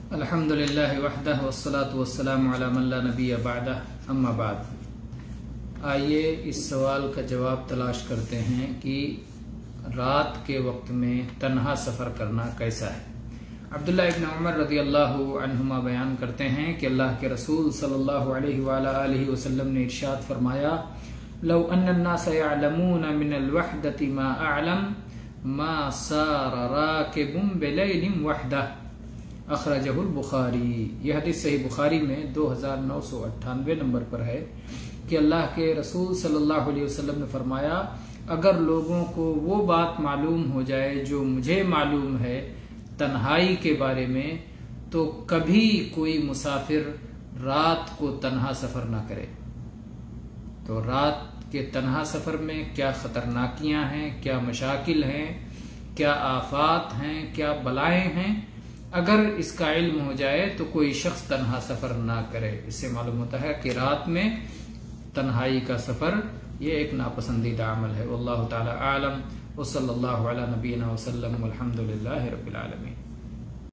अल्हम्दुलिल्लाहि वहदह वस्सलातु वस्सलामु अला मन ला नबिय्य बअदह, अम्मा बाद। आइए इस सवाल का जवाब तलाश करते हैं कि रात के वक्त में तन्हा सफ़र करना कैसा है। अब्दुल्लाह इब्न उमर रदियल्लाहु अन्हुमा बयान करते हैं कि अल्लाह के रसूल सल्लल्लाहु अलैहि वालैहि वसल्लम ने इरशाद फरमाया, लौ अन्नन्नास यअलमून मिनल वहदति मा अअलम मा सार राकिबुम बिलैलिन वहदह, अखरजहुल बुखारी। यह हदीस सही बुखारी में 2998 नंबर पर है कि अल्लाह के रसूल सल्लल्लाहु अलैहि वसल्लम ने फरमाया, अगर लोगों को वो बात मालूम हो जाए जो मुझे मालूम है तन्हाई के बारे में, तो कभी कोई मुसाफिर रात को तन्हा सफर ना करे। तो रात के तन्हा सफर में क्या खतरनाकियां हैं, क्या मशाकिल हैं, क्या आफात हैं, क्या बलाएं हैं, अगर इसका इल्म हो जाए तो कोई शख्स तन्हा सफर ना करे। इससे मालूम होता है कि रात में तन्हाई का सफर ये एक नापसंदीदा अमल है। वल्लाहु ताला आलम व सल्लल्लाहु अला नबीना व सल्लम वल्हम्दुलिल्लाहि रब्बिल आलमीन।